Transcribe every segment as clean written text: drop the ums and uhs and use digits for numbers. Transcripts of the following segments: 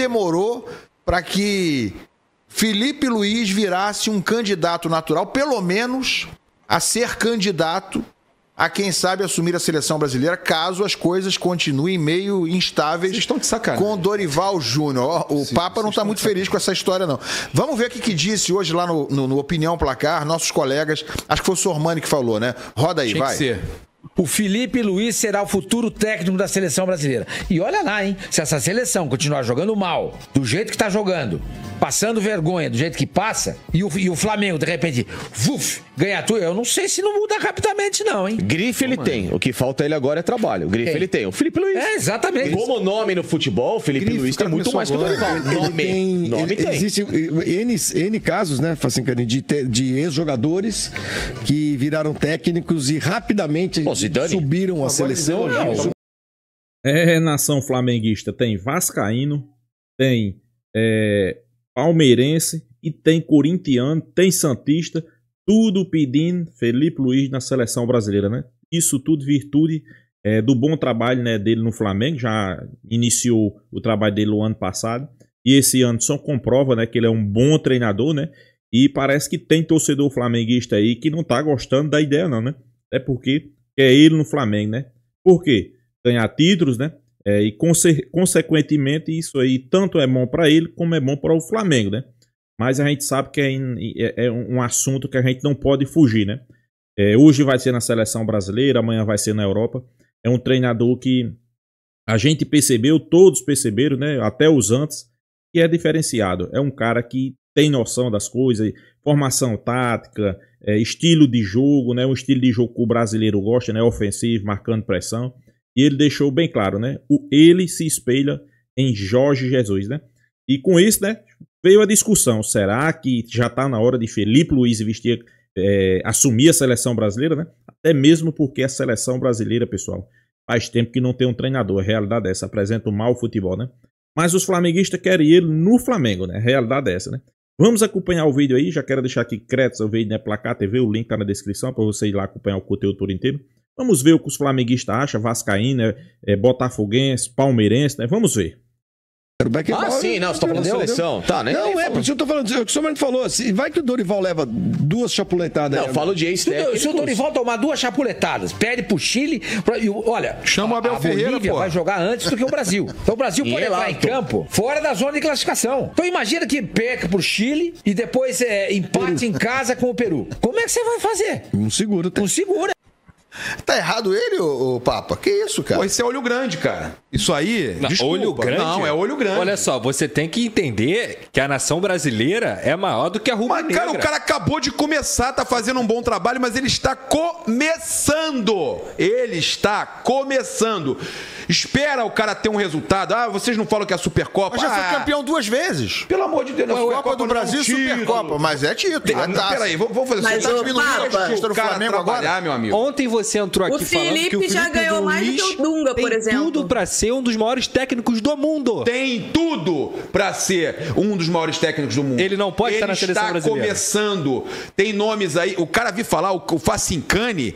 demorou para que Felipe Luiz virasse um candidato natural, pelo menos a ser candidato a quem sabe assumir a seleção brasileira, caso as coisas continuem meio instáveis. Vocês estão de sacanagem. Com Dorival Júnior. O Papa não está muito feliz com essa história, não. Vamos ver o que disse hoje lá no Opinião Placar, nossos colegas. Acho que foi o Sormani que falou, né? Roda aí, vai. Tinha que ser. O Felipe Luiz será o futuro técnico da seleção brasileira. E olha lá, hein? Se essa seleção continuar jogando mal, do jeito que tá jogando, passando vergonha, do jeito que passa, e o Flamengo, de repente, ganha tudo, eu não sei se não muda rapidamente, não, hein? Grife ele tem. O que falta ele agora é trabalho. Grife ele tem. O Felipe Luiz. Exatamente. Como nome no futebol, o Felipe Luiz tem muito mais que o Dorival. Nome tem. Existem N casos, né, Facincani, de ex-jogadores que viraram técnicos e rapidamente subiram a seleção. Nação flamenguista tem vascaíno, tem palmeirense e tem corintiano, tem santista, tudo pedindo Felipe Luiz na seleção brasileira, né? Isso tudo virtude do bom trabalho, né, dele no Flamengo. Já iniciou o trabalho dele no ano passado e esse ano só comprova, né, que ele é um bom treinador, né? E parece que tem torcedor flamenguista aí que não tá gostando da ideia, não, né? É porque é ele no Flamengo, né? Por quê? Ganhar títulos, né? E consequentemente isso aí tanto é bom para ele como é bom para o Flamengo, né? Mas a gente sabe que é um assunto que a gente não pode fugir, né? Hoje vai ser na seleção brasileira, amanhã vai ser na Europa. É um treinador que a gente percebeu, todos perceberam, né? Até os antes, que é diferenciado. É um cara que tem noção das coisas, formação tática, estilo de jogo, né? Um estilo de jogo que o brasileiro gosta, né? Ofensivo, marcando pressão. E ele deixou bem claro, né? Ele se espelha em Jorge Jesus, né? E com isso, né? Veio a discussão. Será que já está na hora de Felipe Luiz assumir a seleção brasileira, né? Até mesmo porque a seleção brasileira, pessoal, faz tempo que não tem um treinador. A realidade é essa. Apresenta um mau futebol, né? Mas os flamenguistas querem ele no Flamengo, né? A realidade é essa, né? Vamos acompanhar o vídeo aí. Já quero deixar aqui créditos ao vídeo, né? Placar TV. O link tá na descrição para você ir lá acompanhar o conteúdo todo inteiro. Vamos ver o que os flamenguistas acham. Vascaíno, botafoguense, palmeirense, né? Vamos ver. Sim, não, você tá falando de seleção. Tá, né? Não, por isso eu tô falando, o que o Somar falou, vai que o Dorival leva 2 chapuletadas. Não, falo de ex-técnicos. Se o Dorival tomar 2 chapuletadas, perde pro Chile, olha, chama o Abel Ferreira, Bolívia vai jogar antes do que o Brasil. Então o Brasil pode entrar em campo fora da zona de classificação. Então imagina que perca pro Chile e depois empate em casa com o Peru. Como é que você vai fazer? Não segura. Não segura. Tá errado ele, ô Papa? Que isso, cara? Pô, esse é olho grande, cara. Isso aí, não, desculpa. Olho grande? Não, é olho grande. Olha só, você tem que entender que a nação brasileira é maior do que a rubro-negra. Mas, cara, o cara acabou de começar, tá fazendo um bom trabalho, mas ele está começando. Ele está começando. Espera o cara ter um resultado. vocês não falam que é a Supercopa. Mas já foi campeão 2 vezes. Pelo amor de Deus, a Copa do Brasil e Supercopa. Mas é título. Peraí, vou fazer mas isso. Do Flamengo agora, meu amigo. Ontem você entrou aqui falando que o Felipe já ganhou mais do que o Dunga, por exemplo. Tem tudo pra ser um dos maiores técnicos do mundo. Tem tudo pra ser um dos maiores técnicos do mundo. Ele não pode estar na seleção brasileira. Ele está começando. Tem nomes aí. O cara vi falar, o Facincani,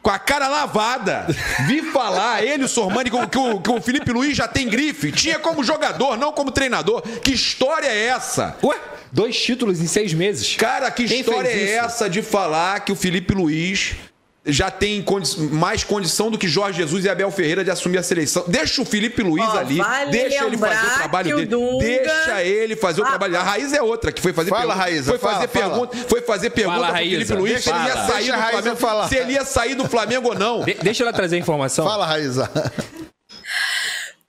com a cara lavada. Vi falar, ele, o Sormani, que o Felipe Luiz já tem grife. Tinha como jogador, não como treinador. Que história é essa? Ué? 2 títulos em 6 meses. Cara, que história é essa de falar que o Felipe Luiz já tem mais condição do que Jorge Jesus e Abel Ferreira de assumir a seleção? Deixa o Felipe Luiz ali, deixa ele fazer o trabalho dele. Deixa ele fazer o trabalho. A Raiz é outra, que foi fazer pergunta. Foi fazer pergunta pro Felipe Luiz se ele ia sair do Flamengo, se ele ia sair do Flamengo ou não. Deixa ela trazer a informação. Fala, Raíza.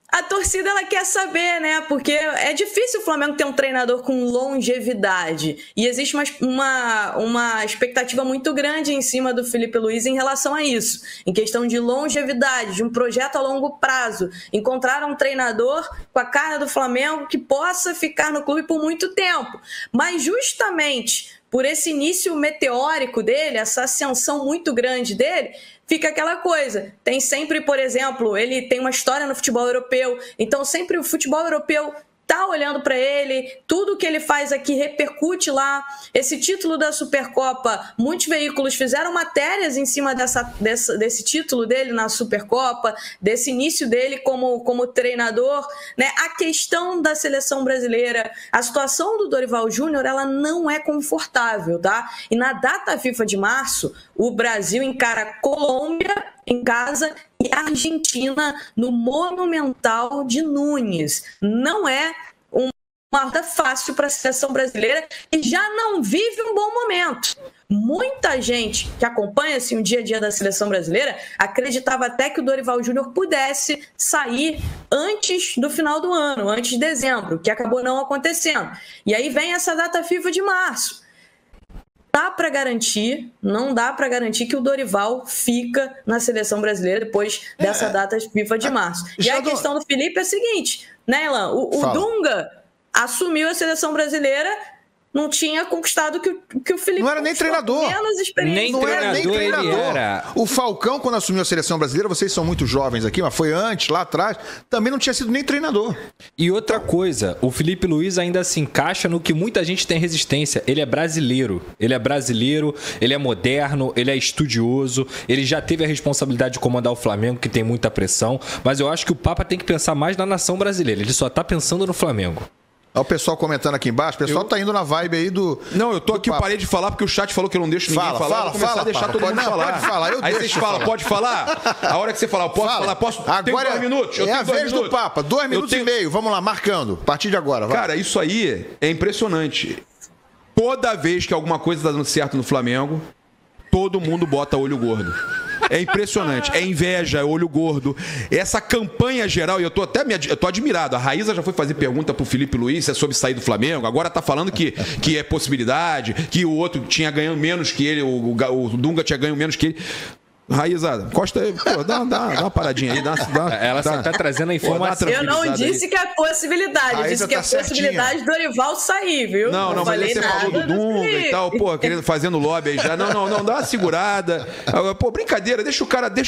A torcida, ela quer saber, né? Porque é difícil o Flamengo ter um treinador com longevidade. E existe uma expectativa muito grande em cima do Felipe Luiz em relação a isso. Em questão de longevidade, de um projeto a longo prazo. Encontrar um treinador com a cara do Flamengo que possa ficar no clube por muito tempo. Mas justamente por esse início meteórico dele, essa ascensão muito grande dele, fica aquela coisa, tem sempre, por exemplo, ele tem uma história no futebol europeu, então sempre o futebol europeu tá olhando para ele, tudo que ele faz aqui repercute lá. Esse título da Supercopa, muitos veículos fizeram matérias em cima desse título dele na Supercopa, desse início dele como treinador, né? A questão da seleção brasileira, a situação do Dorival Júnior, ela não é confortável, tá? E na data FIFA de março, o Brasil encara a Colômbia em casa e a Argentina no Monumental de Nunes. Não é uma rota fácil para a seleção brasileira e já não vive um bom momento. Muita gente que acompanha assim, o dia a dia da seleção brasileira acreditava até que o Dorival Júnior pudesse sair antes do final do ano, antes de dezembro, que acabou não acontecendo. E aí vem essa data FIFA de março. Não dá para garantir que o Dorival fica na seleção brasileira depois dessa data FIFA de março. E a questão do Felipe é a seguinte, né, Elan? O Dunga assumiu a seleção brasileira, não tinha conquistado que o Felipe. Não era nem treinador. Menos experiência. Não era nem treinador. Ele era. O Falcão, quando assumiu a seleção brasileira, vocês são muito jovens aqui, mas foi antes, lá atrás, também não tinha sido nem treinador. E outra coisa, o Felipe Luiz ainda se encaixa no que muita gente tem resistência. Ele é brasileiro. Ele é moderno, ele é estudioso, ele já teve a responsabilidade de comandar o Flamengo, que tem muita pressão, mas eu acho que o Papa tem que pensar mais na nação brasileira. Ele só tá pensando no Flamengo. Olha o pessoal comentando aqui embaixo. O pessoal tá indo na vibe aí do... Não, eu tô aqui, eu parei de falar porque o chat falou que eu não deixo ninguém falar. Vou começar a deixar todo mundo falar. Pode falar, aí vocês falam, pode falar? A hora que você falar, posso falar? Posso? Agora tenho 2 minutos. É a vez do Papa. 2 minutos e meio. Vamos lá, marcando. A partir de agora. Vai. Cara, isso aí é impressionante. Toda vez que alguma coisa tá dando certo no Flamengo, todo mundo bota olho gordo. É impressionante, é inveja, é olho gordo. Essa campanha geral, e eu tô admirado. A Raíza já foi fazer pergunta pro Felipe Luiz se é sobre sair do Flamengo. Agora tá falando que é possibilidade, que o outro tinha ganho menos que ele, o Dunga tinha ganho menos que ele. Raíza, Costa, pô, dá uma paradinha aí. Ela só tá trazendo a informação. Eu não disse que é possibilidade, eu disse que é possibilidade do Dorival sair, viu? Não, mas você falou do Dunga e tal, pô, querendo fazendo lobby aí já. Não, dá uma segurada. Pô, brincadeira, deixa o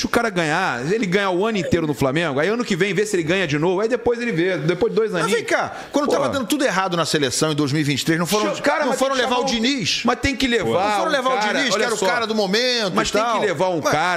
cara ganhar. Ele ganha o ano inteiro no Flamengo, aí ano que vem vê se ele ganha de novo, aí depois ele vê, depois de 2 aninhos. Mas vem cá, quando tava dando tudo errado na seleção em 2023, não foram levar o Diniz? Mas tem que levar. Não foram levar o Diniz, que era o cara do momento. Mas tem que levar um cara.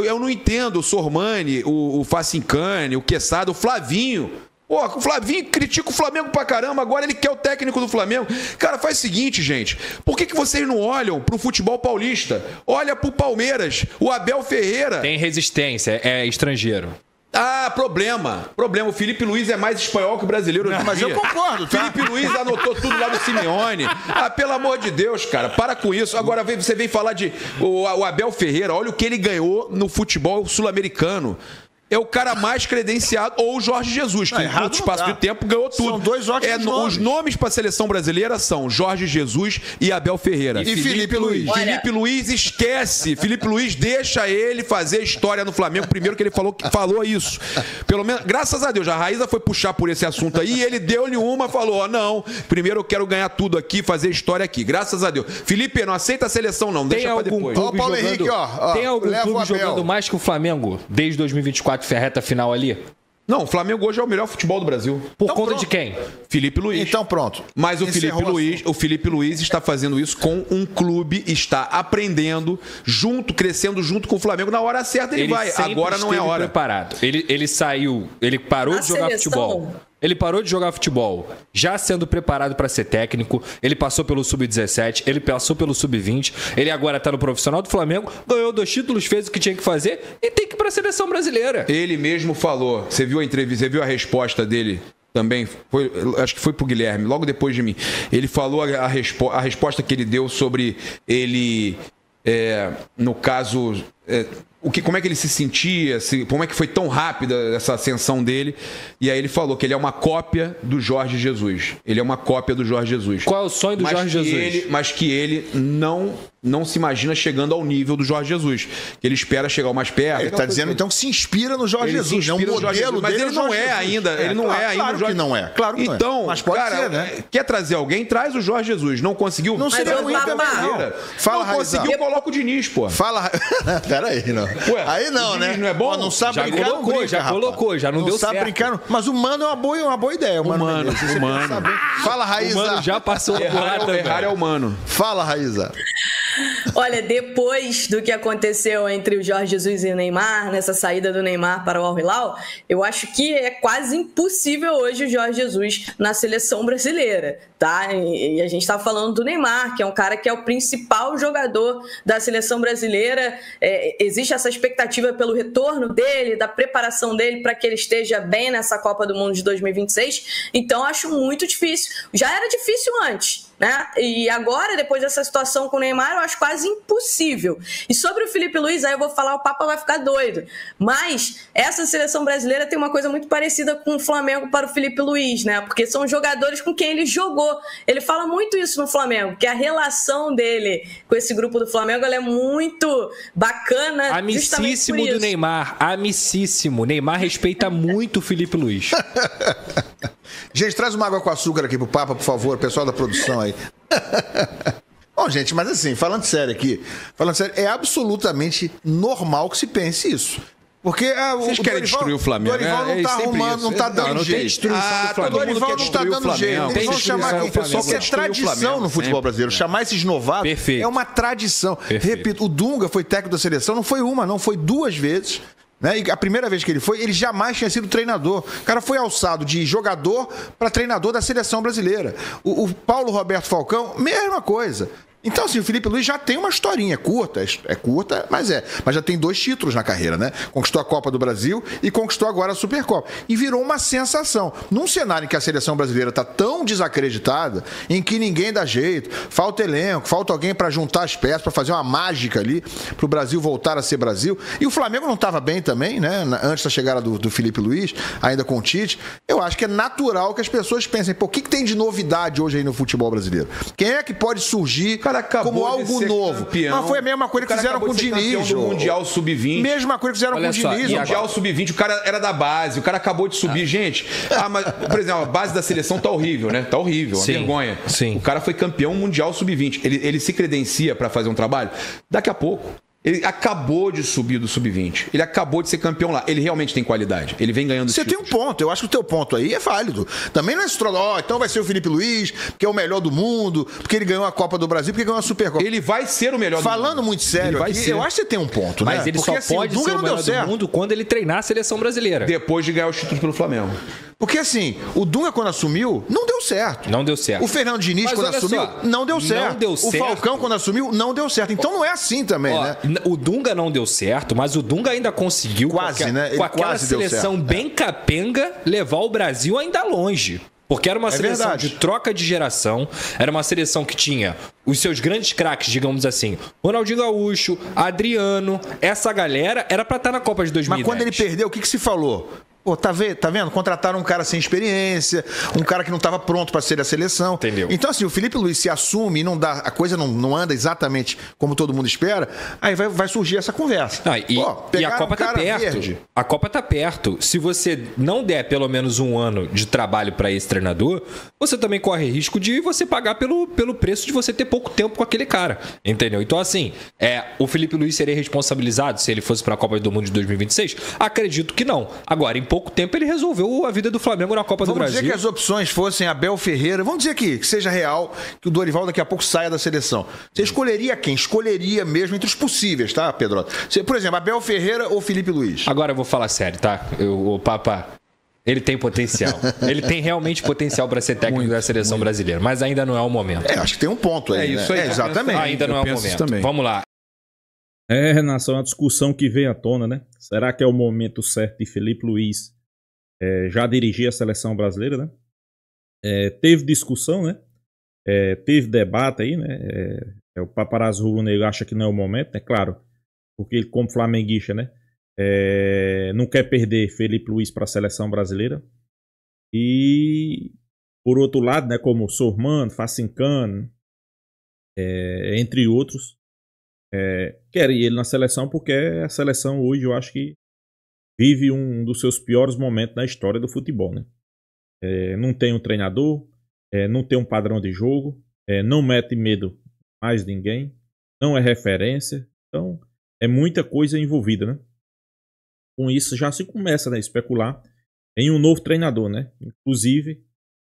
Eu não entendo o Sormani, o Facincani, o Quesada, o Flavinho. Pô, o Flavinho critica o Flamengo pra caramba, agora ele quer o técnico do Flamengo. Cara, faz o seguinte, gente. Por que vocês não olham pro futebol paulista? Olha pro Palmeiras, o Abel Ferreira. Tem resistência, é estrangeiro. Ah, problema. O Felipe Luiz é mais espanhol que o brasileiro. Mas eu concordo, tá? Felipe Luiz anotou tudo lá do Simeone. Ah, pelo amor de Deus, cara, para com isso. Agora você vem falar de o Abel Ferreira. Olha o que ele ganhou no futebol sul-americano. É o cara mais credenciado, ou o Jorge Jesus, que em curto espaço de tempo ganhou tudo. São 2 ótimos nomes. Os nomes para a seleção brasileira são Jorge Jesus e Abel Ferreira. E Felipe Luiz. Felipe Luiz esquece. Felipe Luiz deixa ele fazer história no Flamengo. Primeiro que ele falou isso. Pelo menos, graças a Deus, a Raíza foi puxar por esse assunto aí e ele deu-lhe uma, falou, não, primeiro eu quero ganhar tudo aqui, fazer história aqui. Graças a Deus. Felipe, não aceita a seleção não, deixa pra depois. Tem algum clube jogando mais que o Flamengo desde 2024? Reta final ali? Não, o Flamengo hoje é o melhor futebol do Brasil. Por conta de quem? Felipe Luiz. Então pronto. Mas o Felipe Luiz está fazendo isso com um clube, está aprendendo, crescendo junto com o Flamengo. Na hora certa ele vai. Agora não é hora. Preparado. Ele saiu, ele parou de jogar futebol. Ele parou de jogar futebol já sendo preparado para ser técnico. Ele passou pelo Sub-17, ele passou pelo Sub-20. Ele agora tá no profissional do Flamengo, ganhou 2 títulos, fez o que tinha que fazer e tem que ir para a seleção brasileira. Ele mesmo falou, você viu a entrevista, você viu a resposta dele também, acho que foi pro Guilherme, logo depois de mim. Ele falou a resposta que ele deu sobre ele, no caso... como é que ele se sentia, como é que foi tão rápida essa ascensão dele. E aí ele falou que ele é uma cópia do Jorge Jesus. Ele é uma cópia do Jorge Jesus. Qual é o sonho do Jorge Jesus? Mas que ele não se imagina chegando ao nível do Jorge Jesus. Que ele espera chegar o mais perto. Ele está dizendo então que se inspira no Jorge Jesus. É um modelo mas dele, ele não é ainda. Ele não é ainda o Jorge. Claro que não é. Então, mas pode ser, né? Quer trazer alguém, traz o Jorge Jesus. Não conseguiu? Não seria ruim também, não. Não conseguiu, coloca o Diniz, pô. Pera aí, não. Ué, aí não, né? Não é bom? Não sabe Já brincar, colocou, não brinca, já colocou, já não deu sabe certo. Brincar, mas o Mano é uma boa ideia. O Mano. Fala, Raíza. O Mano já passou por lá também. Errar é humano. Fala, Raíza. Olha, depois do que aconteceu entre o Jorge Jesus e o Neymar, nessa saída do Neymar para o Al Hilal, eu acho que é quase impossível hoje o Jorge Jesus na seleção brasileira, tá? E a gente tá falando do Neymar, que é um cara que é o principal jogador da seleção brasileira. Existe essa expectativa pelo retorno dele, da preparação dele para que ele esteja bem nessa Copa do Mundo de 2026. Então, acho muito difícil. Já era difícil antes, né? E agora, depois dessa situação com o Neymar, eu acho quase impossível. E sobre o Felipe Luiz, aí eu vou falar, o Papa vai ficar doido. Mas essa seleção brasileira tem uma coisa muito parecida com o Flamengo para o Felipe Luiz, né? Porque são jogadores com quem ele jogou. Ele fala muito isso no Flamengo, que a relação dele com esse grupo do Flamengo, ela é muito bacana. Amicíssimo do Neymar, amicíssimo. Neymar respeita muito o Felipe Luiz. Gente, traz uma água com açúcar aqui pro Papa, por favor, pessoal da produção aí. Bom, gente, mas assim, falando sério, é absolutamente normal que se pense isso. Porque vocês querem destruir o Flamengo. O Dorival não tá arrumando, não tá dando jeito. Tem destruição do Flamengo. O Dorival não tá dando jeito. Eles vão chamar aqui. Isso é tradição no futebol brasileiro. Chamar esses novatos é uma tradição. Repito, o Dunga foi técnico da seleção, não foi uma, não, foi 2 vezes. Né? E a primeira vez que ele foi, ele jamais tinha sido treinador. O cara foi alçado de jogador para treinador da seleção brasileira. O Paulo Roberto Falcão, mesma coisa. Então, assim, o Felipe Luiz já tem uma historinha curta, mas já tem 2 títulos na carreira, né? Conquistou a Copa do Brasil e conquistou agora a Supercopa. E virou uma sensação. Num cenário em que a seleção brasileira está tão desacreditada, em que ninguém dá jeito, falta elenco, falta alguém para juntar as peças, para fazer uma mágica ali, para o Brasil voltar a ser Brasil. E o Flamengo não estava bem também, né? Antes da chegada do Felipe Luiz, ainda com o Tite. Eu acho que é natural que as pessoas pensem, pô, o que tem de novidade hoje aí no futebol brasileiro? Quem é que pode surgir como algo novo? Mas foi a mesma coisa que fizeram com o Diniz. O Mundial Sub-20. Mesma coisa que fizeram com o Diniz. O Mundial Sub-20, o cara era da base, o cara acabou de subir. Gente, mas, por exemplo, a base da seleção tá horrível, né? Tá horrível, uma vergonha. Sim. O cara foi campeão mundial Sub-20. Ele se credencia para fazer um trabalho? Daqui a pouco. Ele acabou de subir do Sub-20. Ele acabou de ser campeão lá. Ele realmente tem qualidade. Ele vem ganhando Você tem um ponto. Eu acho que o teu ponto aí é válido. Também não é esse então vai ser o Felipe Luiz, que é o melhor do mundo, porque ele ganhou a Copa do Brasil, porque ganhou a Supercopa. Ele vai ser o melhor do mundo. Falando muito sério aqui, eu acho que você tem um ponto, mas ele porque, só pode ser o melhor do mundo quando ele treinar a seleção brasileira. Depois de ganhar os títulos pelo Flamengo. Porque assim, o Dunga quando assumiu, não deu certo. Não deu certo. O Fernando Diniz quando assumiu, não deu certo. Não deu certo. O Falcão quando assumiu, não deu certo. Então não é assim também, né? O Dunga não deu certo, mas o Dunga ainda conseguiu, quase, né? Com aquela seleção bem capenga, levar o Brasil ainda longe. Porque era uma seleção de troca de geração, era uma seleção que tinha os seus grandes craques, digamos assim, Ronaldinho Gaúcho, Adriano, essa galera era pra estar na Copa de 2010. Mas quando ele perdeu, o que se falou? Pô, tá vendo? Contrataram um cara sem experiência, um cara que não estava pronto para ser da seleção. Entendeu? Então, assim, o Felipe Luiz se assume e não dá, a coisa não anda exatamente como todo mundo espera, aí vai surgir essa conversa. E a Copa tá perto. Verde. A Copa tá perto. Se você não der pelo menos 1 ano de trabalho para esse treinador, você também corre risco de você pagar pelo preço de você ter pouco tempo com aquele cara. Entendeu? Então, assim, o Felipe Luiz seria responsabilizado se ele fosse para a Copa do Mundo de 2026? Acredito que não. Agora, em pouco tempo ele resolveu a vida do Flamengo na Copa do Brasil. Vamos dizer que as opções fossem Abel Ferreira. Vamos dizer que seja real, que o Dorival daqui a pouco saia da seleção. Você escolheria quem? Escolheria mesmo entre os possíveis, tá, Pedro? Por exemplo, Abel Ferreira ou Felipe Luiz? Agora eu vou falar sério, tá? O Papa, ele tem potencial. Ele tem realmente potencial para ser técnico da seleção brasileira, mas ainda não é o momento. Acho que tem um ponto aí. Isso aí. Exatamente. Ainda não é o momento. Também. Vamos lá. Renação, é uma discussão que vem à tona, né? Será que é o momento certo de Felipe Luiz já dirigir a seleção brasileira, né? Teve discussão, né? Teve debate aí, né? O paparazzo rubro-negro acha que não é o momento, né? Claro, porque ele, como flamenguista, né? Não quer perder Felipe Luiz para a seleção brasileira. E, por outro lado, né? Como Sormano, Facincano, entre outros, querem ele na seleção porque a seleção hoje, eu acho que vive um dos seus piores momentos na história do futebol, né? Não tem um treinador, não tem um padrão de jogo, não mete medo mais ninguém, não é referência. Então, é muita coisa envolvida, né? Com isso já se começa, né, a especular em um novo treinador, né? Inclusive,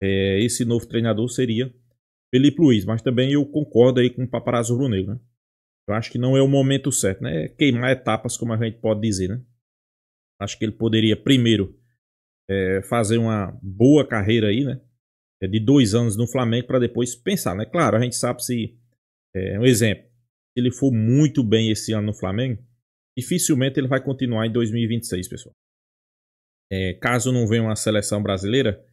esse novo treinador seria Felipe Luiz, mas também eu concordo aí com o Paparazzo Rubro-Negro, né? Eu acho que não é o momento certo, né? Queimar etapas, como a gente pode dizer, né? Acho que ele poderia primeiro fazer uma boa carreira aí, né? De 2 anos no Flamengo para depois pensar, né? Claro, a gente sabe se, um exemplo, se ele for muito bem esse ano no Flamengo, dificilmente ele vai continuar em 2026, pessoal. Caso não venha uma seleção brasileira,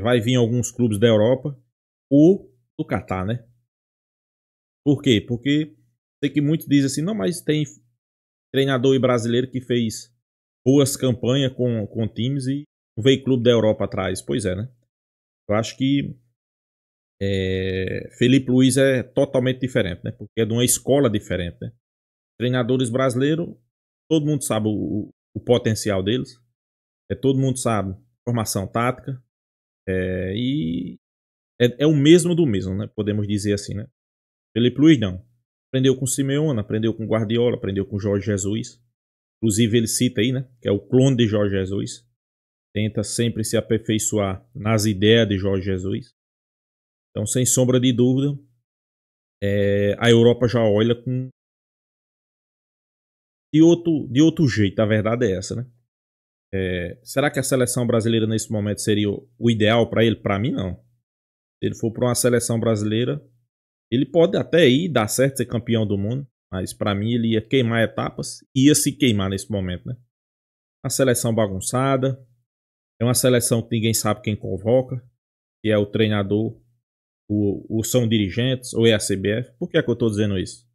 vai vir alguns clubes da Europa ou do Catar, né? Por quê? Porque sei que muitos dizem assim, não, mas tem treinador brasileiro que fez boas campanhas com times e veio clube da Europa atrás. Pois é, né? Eu acho que Felipe Luiz é totalmente diferente, né? Porque é de uma escola diferente, né? Treinadores brasileiros, todo mundo sabe o potencial deles. Todo mundo sabe formação tática. E é o mesmo do mesmo, né? Podemos dizer assim, né? Felipe Luiz não. Aprendeu com Simeone, aprendeu com Guardiola, aprendeu com Jorge Jesus. Inclusive ele cita aí, né? Que é o clone de Jorge Jesus. Tenta sempre se aperfeiçoar nas ideias de Jorge Jesus. Então, sem sombra de dúvida, a Europa já olha de outro jeito. A verdade é essa, né? Será que a seleção brasileira nesse momento seria o ideal para ele? Para mim, não. Se ele for para uma seleção brasileira, ele pode até ir, dar certo, ser campeão do mundo. Mas para mim ele ia queimar etapas. Ia se queimar nesse momento, né? Uma seleção bagunçada. É uma seleção que ninguém sabe quem convoca. Que é o treinador, ou são dirigentes, ou é a CBF. Por que é que eu estou dizendo isso?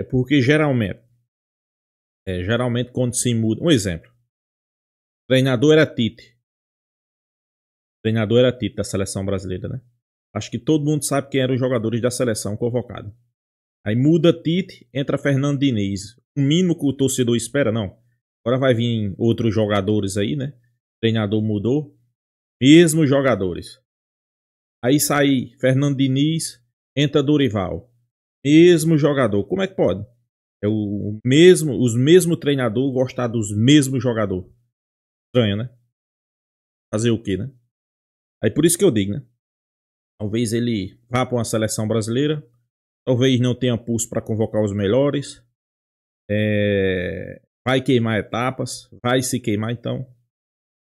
É porque geralmente quando se muda... Um exemplo. Treinador era Tite. Treinador era Tite da seleção brasileira, né? Acho que todo mundo sabe quem eram os jogadores da seleção convocados. Aí muda Tite, entra Fernando Diniz. O mínimo que o torcedor espera, não. Agora vai vir outros jogadores aí, né? O treinador mudou. Mesmos jogadores. Aí sai Fernando Diniz, entra Dorival. Mesmo jogador. Como é que pode? Os mesmos treinadores gostar dos mesmos jogadores. Estranho, né? Fazer o quê, né? Aí por isso que eu digo, né? Talvez ele vá para uma seleção brasileira. Talvez não tenha pulso para convocar os melhores. Vai queimar etapas. Vai se queimar, então.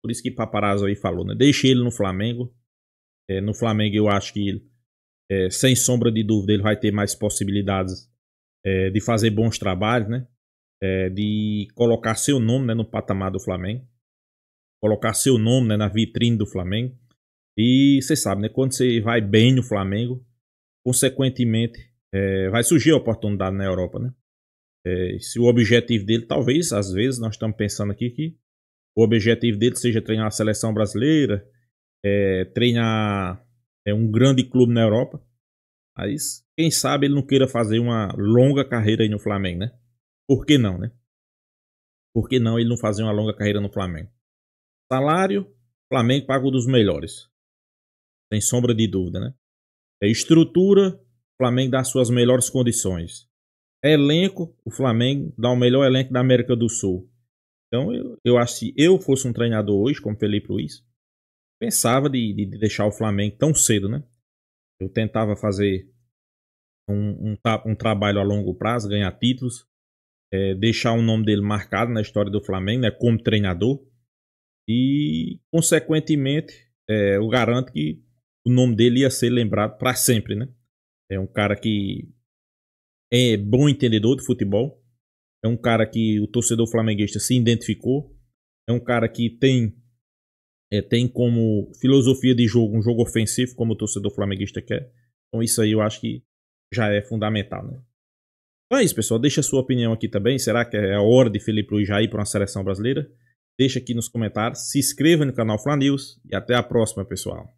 Por isso que Paparazzo aí falou, né? Deixe ele no Flamengo. No Flamengo eu acho que sem sombra de dúvida ele vai ter mais possibilidades de fazer bons trabalhos, né? De colocar seu nome, né, no patamar do Flamengo. Colocar seu nome, né, na vitrine do Flamengo. E você sabe, né? Quando você vai bem no Flamengo, consequentemente, vai surgir a oportunidade na Europa, né? Se o objetivo dele, talvez, às vezes, nós estamos pensando aqui que o objetivo dele seja treinar a seleção brasileira, treinar um grande clube na Europa. Mas, quem sabe, ele não queira fazer uma longa carreira aí no Flamengo, né? Por que não, né? Por que não ele não fazer uma longa carreira no Flamengo? Salário, Flamengo paga um dos melhores. Sem sombra de dúvida, né? Estrutura, o Flamengo dá suas melhores condições. Elenco, o Flamengo dá o melhor elenco da América do Sul. Então, eu acho que se eu fosse um treinador hoje, como Felipe Luiz, pensava de deixar o Flamengo tão cedo, né? Eu tentava fazer um trabalho a longo prazo, ganhar títulos, deixar o nome dele marcado na história do Flamengo, né? Como treinador. E, consequentemente, eu garanto que o nome dele ia ser lembrado para sempre, né? É um cara que é bom entendedor de futebol. É um cara que o torcedor flamenguista se identificou. É um cara que tem como filosofia de jogo um jogo ofensivo, como o torcedor flamenguista quer. Então isso aí eu acho que já é fundamental, né? Então é isso, pessoal. Deixa a sua opinião aqui também. Será que é a hora de Felipe Luiz já ir para uma seleção brasileira? Deixa aqui nos comentários. Se inscreva no canal Fla News. E até a próxima, pessoal.